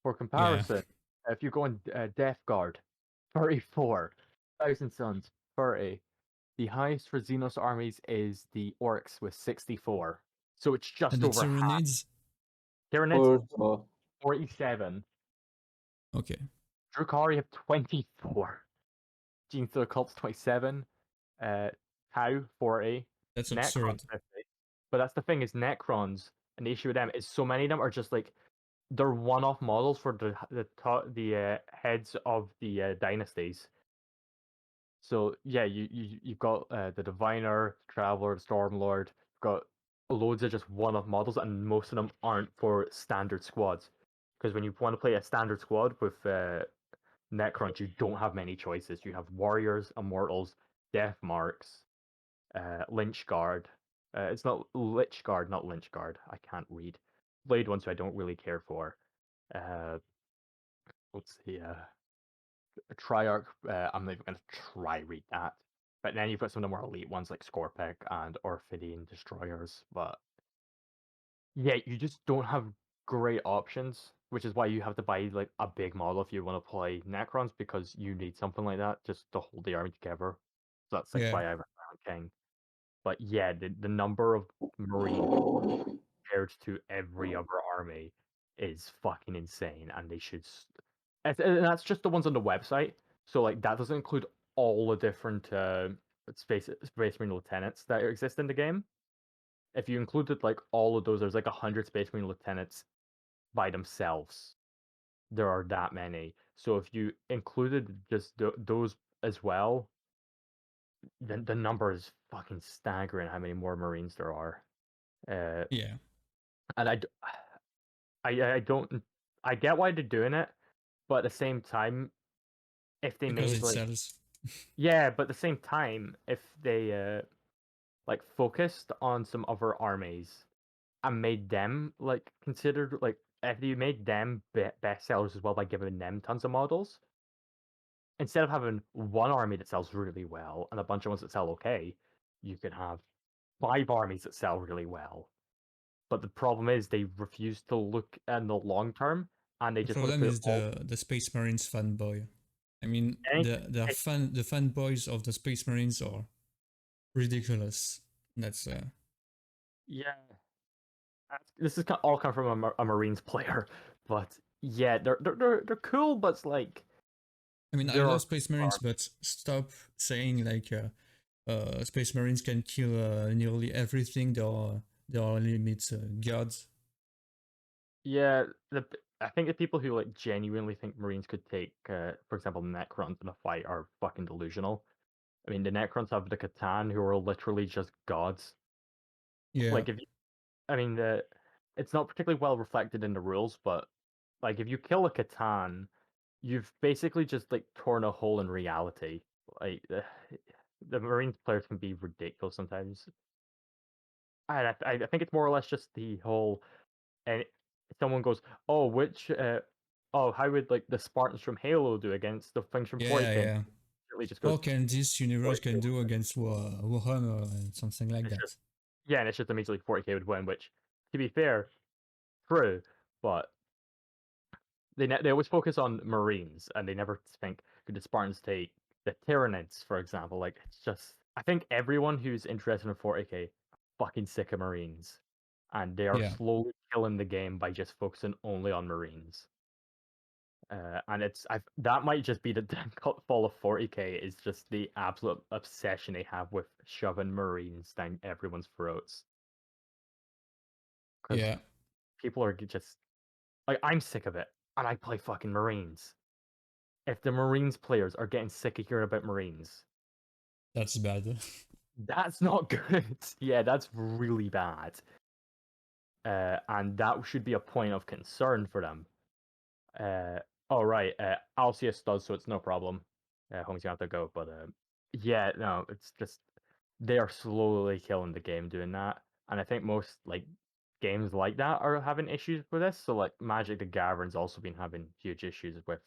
[SPEAKER 4] For
[SPEAKER 3] Yeah,
[SPEAKER 4] comparison, if you go on Death Guard, 34. Thousand Suns, 30. The highest for Xenos armies is the Orcs with 64. So it's
[SPEAKER 3] and
[SPEAKER 4] just
[SPEAKER 3] the
[SPEAKER 4] over half.
[SPEAKER 3] Tyranids.
[SPEAKER 4] Tyranids,
[SPEAKER 2] Or
[SPEAKER 4] 47.
[SPEAKER 3] Okay,
[SPEAKER 4] Drukhari have 24. Gene Stealer Cults, 27. Tau, 40.
[SPEAKER 3] that's
[SPEAKER 4] Necrons,
[SPEAKER 3] absurd.
[SPEAKER 4] 50. But that's the thing, is Necrons, and the issue with them is so many of them are just like, they're one-off models for the heads of the dynasties. So yeah, you've got the Diviner, the Traveler, the Stormlord. You've got loads of just one-off models, and most of them aren't for standard squads. Because when you want to play a standard squad with Necrons, you don't have many choices. You have Warriors, Immortals, Death Marks, Lynch Guard. It's not Lich Guard, not Lynch Guard. I can't read. Blade ones, who I don't really care for. Let's see, Triarch. I'm not even gonna try read that. But then you've got some of the more elite ones like Scorpic and Orphidian Destroyers. But yeah, you just don't have great options, which is why you have to buy like a big model if you want to play Necrons, because you need something like that just to hold the army together. So that's like
[SPEAKER 3] Yeah.
[SPEAKER 4] why I have a King. But yeah, the number of Marines compared to every other army is fucking insane, and they should. And that's just the ones on the website. So like that doesn't include all the different Space Marine lieutenants that exist in the game. If you included like all of those, there's like 100 Space Marine lieutenants by themselves. There are that many. So if you included just those as well, then the number is fucking staggering. How many more Marines there are?
[SPEAKER 3] Yeah.
[SPEAKER 4] And I don't, I get why they're doing it, but at the same time, if they
[SPEAKER 3] Because
[SPEAKER 4] made
[SPEAKER 3] it
[SPEAKER 4] like,
[SPEAKER 3] sells.
[SPEAKER 4] yeah, but at the same time, if they like focused on some other armies and made them like considered, like if you made them best sellers as well by giving them tons of models, instead of having one army that sells really well and a bunch of ones that sell okay, you could have 5 armies that sell really well. But the problem is they refuse to look in the long term, and they
[SPEAKER 3] The
[SPEAKER 4] just want to
[SPEAKER 3] problem
[SPEAKER 4] put
[SPEAKER 3] is
[SPEAKER 4] all.
[SPEAKER 3] the Space Marines fanboy. I mean,
[SPEAKER 4] Any-
[SPEAKER 3] the fanboys of the Space Marines are ridiculous. That's
[SPEAKER 4] Yeah, this is all come from a Marines player, but yeah, they're cool, but it's like
[SPEAKER 3] I mean, I
[SPEAKER 4] there are
[SPEAKER 3] love Space Marines, but stop saying like Space Marines can kill nearly everything. They are limit gods.
[SPEAKER 4] yeah. I think the people who like genuinely think Marines could take, for example, Necrons in a fight are fucking delusional. I mean, the Necrons have the Catan, who are literally just gods.
[SPEAKER 3] Yeah,
[SPEAKER 4] Like if you, I mean, it's not particularly well reflected in the rules, but like if you kill a Catan, you've basically just like torn a hole in reality. Like the Marines players can be ridiculous sometimes. I think it's more or less just the whole. And someone goes, "Oh, how would like the Spartans from Halo do against the things from
[SPEAKER 3] yeah,
[SPEAKER 4] 40K?"
[SPEAKER 3] yeah.
[SPEAKER 4] Really just
[SPEAKER 3] How
[SPEAKER 4] goes,
[SPEAKER 3] can this universe
[SPEAKER 4] 40K
[SPEAKER 3] can
[SPEAKER 4] would
[SPEAKER 3] do
[SPEAKER 4] win.
[SPEAKER 3] against Warhammer and something like
[SPEAKER 4] It's
[SPEAKER 3] that?
[SPEAKER 4] just yeah, and it's just immediately 40K would win. Which, to be fair, true, but they always focus on Marines, and they never think, could the Spartans take the Tyranids, for example? Like it's just, I think everyone who's interested in 40K fucking sick of Marines, and they are
[SPEAKER 3] Yeah,
[SPEAKER 4] slowly killing the game by just focusing only on Marines. And that might just be the downfall of 40K, is just the absolute obsession they have with shoving Marines down everyone's throats. Because
[SPEAKER 3] yeah,
[SPEAKER 4] people are just like, I'm sick of it, and I play fucking Marines. If the Marines players are getting sick of hearing about Marines,
[SPEAKER 3] that's bad.
[SPEAKER 4] that's not good. Yeah, that's really bad. And that should be a point of concern for them. Oh right, Alcius does, so it's no problem. Homie's gonna have to go, but yeah, no, it's just they are slowly killing the game doing that, and I think most like games like that are having issues with this. So like Magic the Gatherin's also been having huge issues with,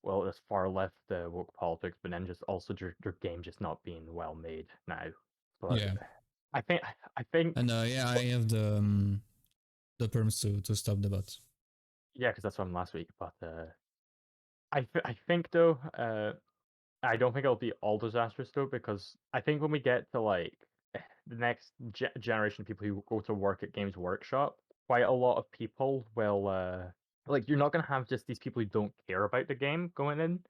[SPEAKER 4] well, this far left woke politics, but then just also their game just not being well made now. But
[SPEAKER 3] Yeah,
[SPEAKER 4] I think I think
[SPEAKER 3] and yeah, I have the perms to stop the bot.
[SPEAKER 4] yeah, because that's from last week. But I think though, I don't think it'll be all disastrous though, because I think when we get to like the next generation of people who go to work at Games Workshop, quite a lot of people will like, you're not gonna have just these people who don't care about the game going in.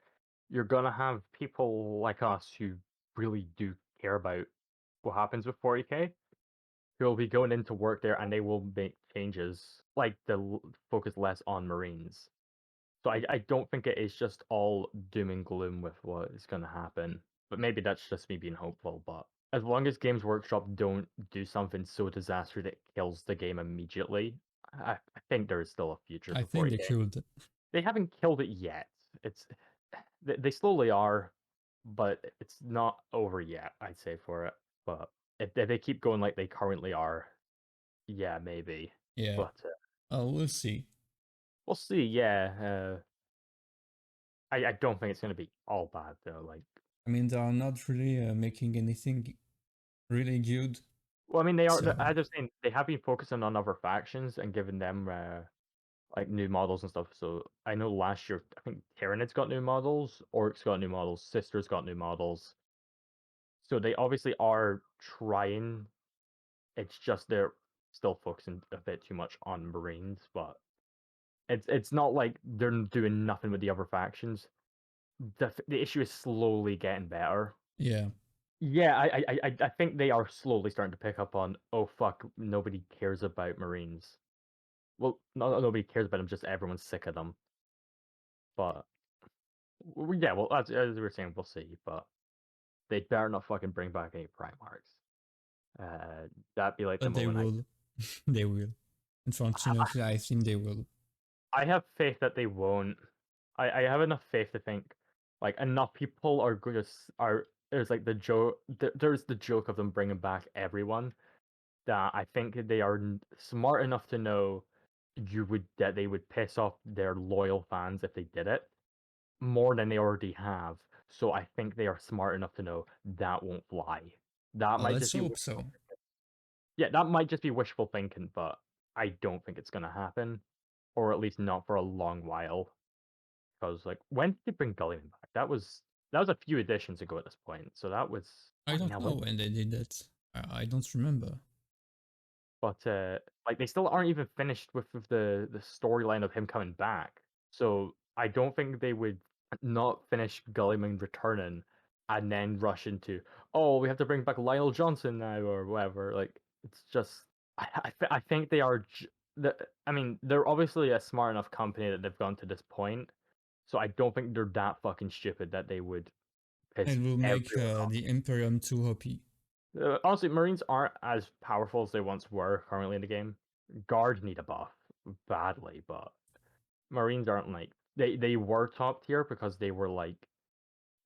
[SPEAKER 4] You're gonna have people like us who really do care about what happens with 40K, who will be going into work there, and they will make changes, like they'll focus less on Marines. So I don't think it is just all doom and gloom with what is going to happen. But maybe that's just me being hopeful. But as long as Games Workshop don't do something so disastrous that it kills the game immediately, I think there is still a future
[SPEAKER 3] I
[SPEAKER 4] for
[SPEAKER 3] think they
[SPEAKER 4] 40K.
[SPEAKER 3] could.
[SPEAKER 4] They haven't killed it yet. It's they slowly are, but it's not over yet, I'd say, for it. But if they keep going like they currently are, yeah, maybe.
[SPEAKER 3] Yeah,
[SPEAKER 4] But
[SPEAKER 3] We'll see.
[SPEAKER 4] We'll see. Yeah. I don't think it's gonna be all bad though. Like,
[SPEAKER 3] I mean, they are not really making anything really good.
[SPEAKER 4] well, I mean, they are.
[SPEAKER 3] So
[SPEAKER 4] As I was saying, they have been focusing on other factions and giving them like new models and stuff. So I know last year, I think Tyranids got new models, Orcs got new models, Sisters got new models. So they obviously are trying. It's just they're still focusing a bit too much on Marines, but it's not like they're doing nothing with the other factions. The issue is slowly getting better.
[SPEAKER 3] yeah,
[SPEAKER 4] Yeah, I think they are slowly starting to pick up on, oh fuck, nobody cares about Marines. Well, nobody cares about them, just everyone's sick of them. But yeah, well, as we were saying, we'll see. But they better not fucking bring back any Primarchs. That'd be like the
[SPEAKER 3] but they
[SPEAKER 4] moment
[SPEAKER 3] will. They will. Unfortunately, I think they will.
[SPEAKER 4] I have faith that they won't. I have enough faith to think like enough people are going to are there's like the joke there's the joke of them bringing back everyone that I think they are smart enough to know that they would piss off their loyal fans if they did it more than they already have. So I think they are smart enough to know that won't fly. That might
[SPEAKER 3] Let's
[SPEAKER 4] just be
[SPEAKER 3] hope so.
[SPEAKER 4] yeah, that might just be wishful thinking, but I don't think it's gonna happen, or at least not for a long while. Because like, when did they bring Gulliman back? That was a few editions ago at this point. So that was
[SPEAKER 3] I
[SPEAKER 4] fucking
[SPEAKER 3] don't
[SPEAKER 4] hell.
[SPEAKER 3] know when they did that. I don't remember.
[SPEAKER 4] But like they still aren't even finished with the storyline of him coming back. So I don't think they would not finish Gulliman returning and then rush into, oh, we have to bring back Lionel Johnson now or whatever. Like it's just I think they are. I mean, they're obviously a smart enough company that they've gone to this point. So I don't think they're that fucking stupid that they would piss
[SPEAKER 3] And will make
[SPEAKER 4] everyone off.
[SPEAKER 3] the Imperium too OP.
[SPEAKER 4] Honestly, Marines aren't as powerful as they once were currently in the game. Guards need a buff badly, but Marines aren't like they were top tier because they were like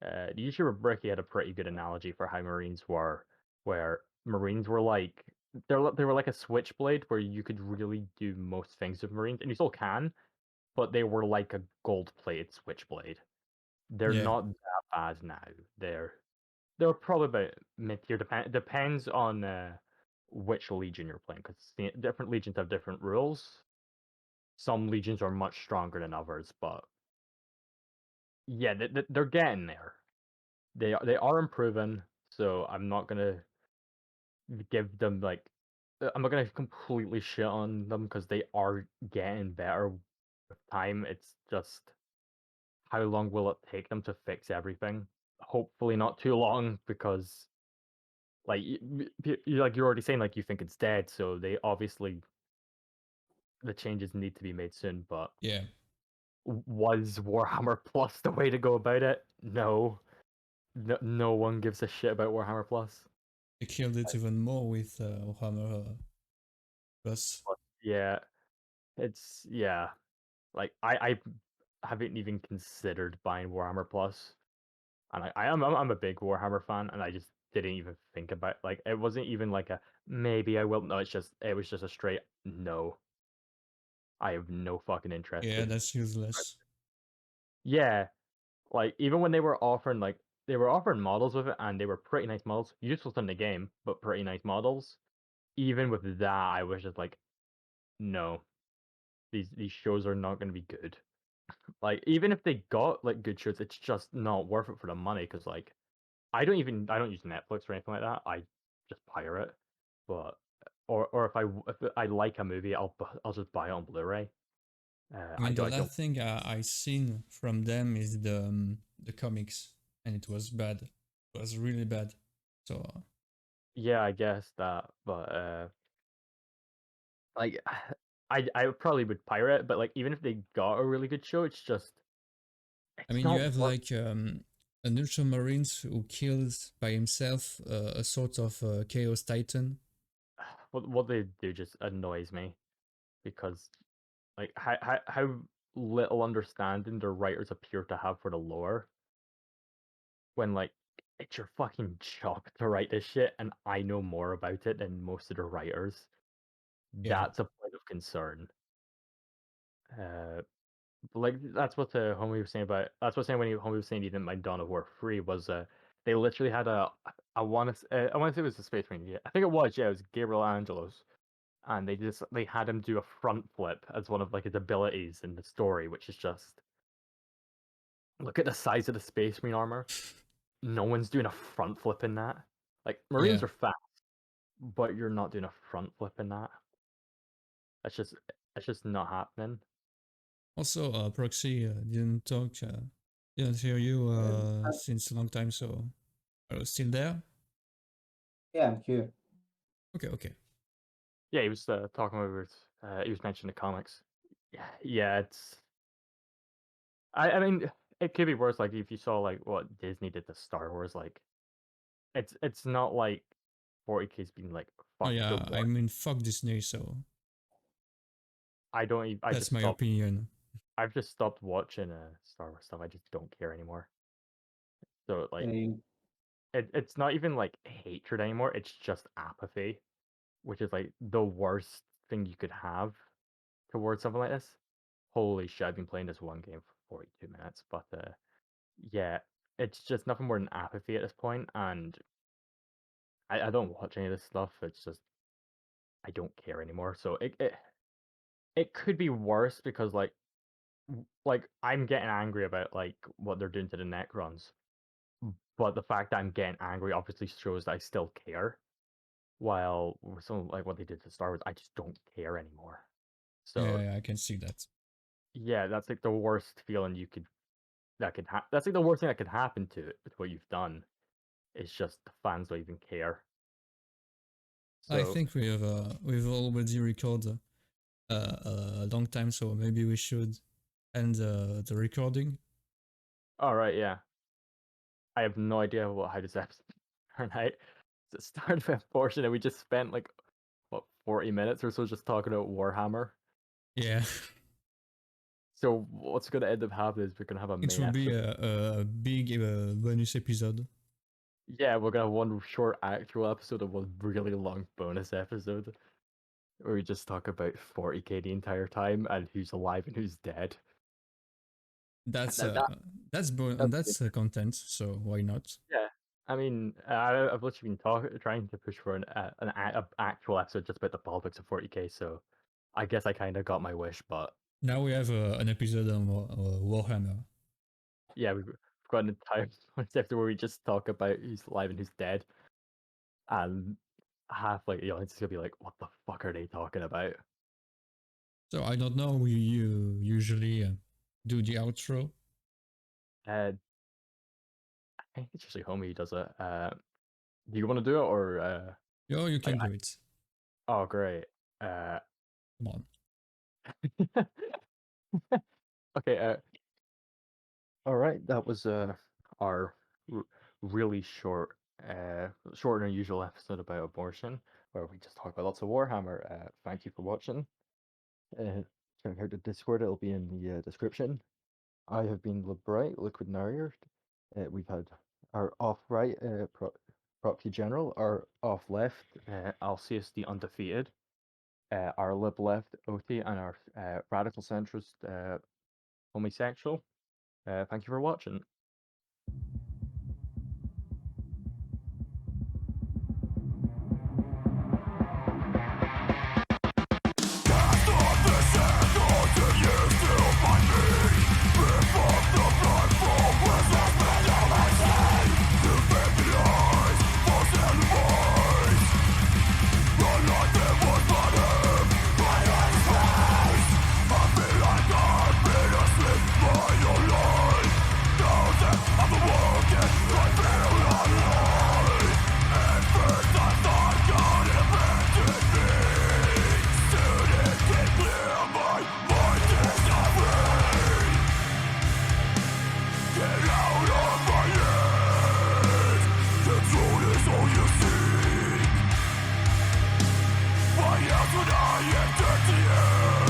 [SPEAKER 4] the YouTuber Bricky had a pretty good analogy for how Marines were, where Marines were like they were like a switchblade where you could really do most things with Marines, and you still can, but they were like a gold-plated switchblade. They're
[SPEAKER 3] Yeah.
[SPEAKER 4] not that bad now. They're probably about mid tier. Depends on which legion you're playing, because different legions have different rules. Some legions are much stronger than others, but yeah, they're getting there. They are improving, so I'm not gonna give them like I'm not gonna completely shit on them because they are getting better with time. It's just how long will it take them to fix everything? Hopefully not too long because like you're already saying like you think it's dead, so they obviously the changes need to be made soon. But
[SPEAKER 3] Yeah.
[SPEAKER 4] was Warhammer Plus the way to go about it? No, no one gives a shit about Warhammer Plus.
[SPEAKER 3] They killed it even more with Warhammer Plus.
[SPEAKER 4] Yeah, it's yeah. Like I haven't even considered buying Warhammer Plus, and I'm a big Warhammer fan, and I just didn't even think about like it wasn't even like a maybe I will. No, it was just a straight no. I have no fucking interest
[SPEAKER 3] Yeah,
[SPEAKER 4] in.
[SPEAKER 3] that's useless.
[SPEAKER 4] Yeah, like even when they were offering models with it, and they were pretty nice models, useless in the game, but pretty nice models. Even with that, I was just like, no, these shows are not going to be good. Like even if they got like good shows, it's just not worth it for the money because like I don't use Netflix or anything like that. I just pirate, but or if I like a movie, I'll just buy it on Blu-ray.
[SPEAKER 3] I mean, the
[SPEAKER 4] I don't.
[SPEAKER 3] last thing I seen from them is the comics, and it was bad. It was really bad. So
[SPEAKER 4] Yeah, I guess that, but like I probably would pirate it, but like even if they got a really good show, it's just
[SPEAKER 3] I
[SPEAKER 4] it's
[SPEAKER 3] mean, you
[SPEAKER 4] not
[SPEAKER 3] have
[SPEAKER 4] worth.
[SPEAKER 3] like an Ultramarines who kills by himself a sort of Chaos Titan.
[SPEAKER 4] What they do just annoys me because like how little understanding the writers appear to have for the lore when like it's your fucking job to write this shit and I know more about it than most of the writers.
[SPEAKER 3] Yeah.
[SPEAKER 4] That's a point of concern. Like that's what Homie was saying about. That's what saying when Homie was saying he didn't mind Dawn of War 3 was they literally had I want to I want to say it was the Space Marine. Yeah, I think it was. Yeah, it was Gabriel Angelos, and they had him do a front flip as one of like his abilities in the story, which is just look at the size of the Space Marine armor. No one's doing a front flip in that. Like Marines
[SPEAKER 3] Yeah.
[SPEAKER 4] are fast, but you're not doing a front flip in that. That's just not happening.
[SPEAKER 3] Also, Proxy didn't talk, didn't hear you since a long time, so are you still there?
[SPEAKER 2] Yeah, I'm here.
[SPEAKER 3] Okay.
[SPEAKER 4] Yeah, he was talking about he was mentioning the comics. Yeah, it's. I mean, it could be worse. Like if you saw like what Disney did to Star Wars, like it's not like 40K's been like
[SPEAKER 3] Oh
[SPEAKER 4] fuck the
[SPEAKER 3] yeah,
[SPEAKER 4] war.
[SPEAKER 3] I mean, fuck Disney, so
[SPEAKER 4] I don't. I
[SPEAKER 3] that's
[SPEAKER 4] just
[SPEAKER 3] my
[SPEAKER 4] stopped.
[SPEAKER 3] opinion.
[SPEAKER 4] I've just stopped watching Star Wars stuff. I just don't care anymore. So like,
[SPEAKER 2] Same.
[SPEAKER 4] it's not even like hatred anymore. It's just apathy, which is like the worst thing you could have towards something like this. Holy shit! I've been playing this one game for 42 minutes, but yeah, it's just nothing more than apathy at this point, and I don't watch any of this stuff. It's just I don't care anymore. So it could be worse because like I'm getting angry about like what they're doing to the Necrons, but the fact that I'm getting angry obviously shows that I still care. While with some like what they did to Star Wars, I just don't care anymore. So
[SPEAKER 3] Yeah, I can see that.
[SPEAKER 4] yeah, that's like the worst feeling that's like the worst thing that could happen to what you've done. It's just the fans don't even care.
[SPEAKER 3] I
[SPEAKER 4] So
[SPEAKER 3] think we've already recorded a long time, so maybe we should end the recording.
[SPEAKER 4] all right, yeah. I have no idea how this episode turned out. It started with a portion and we just spent like what 40 minutes or so just talking about Warhammer.
[SPEAKER 3] Yeah,
[SPEAKER 4] So what's gonna end up happening is we're gonna have a
[SPEAKER 3] it
[SPEAKER 4] main
[SPEAKER 3] will be
[SPEAKER 4] episode.
[SPEAKER 3] a big bonus episode.
[SPEAKER 4] Yeah, we're gonna have one short actual episode and one really long bonus episode where we just talk about 40K the entire time and who's alive and who's dead.
[SPEAKER 3] That's
[SPEAKER 4] And
[SPEAKER 3] that's content. So why not?
[SPEAKER 4] yeah. I mean, I've literally been trying to push for an actual episode just about the politics of 40K. So I guess I kind of got my wish, but
[SPEAKER 3] Now we have an episode on Warhammer.
[SPEAKER 4] yeah, we've got an entire episode where we just talk about who's alive and who's dead, and half like the audience is gonna be like, "What the fuck are they talking about?"
[SPEAKER 3] So I don't know. You usually do the outro.
[SPEAKER 4] I think it's usually Homie who does it. Do you want to do it or
[SPEAKER 3] Oh, you can
[SPEAKER 4] like,
[SPEAKER 3] do it.
[SPEAKER 4] oh great.
[SPEAKER 3] Come on.
[SPEAKER 4] Okay. All right. That was our really shorter than usual episode about abortion, where we just talk about lots of Warhammer. Thank you for watching. Check out the Discord. It'll be in the description. I have been LeBright, Liquid Narrator. We've had our off right, Proxy General, our off left, Alcius the Undefeated, our lib left, OT, and our radical centrist, homosexual. Thank you for watching. Why else would I enter the end?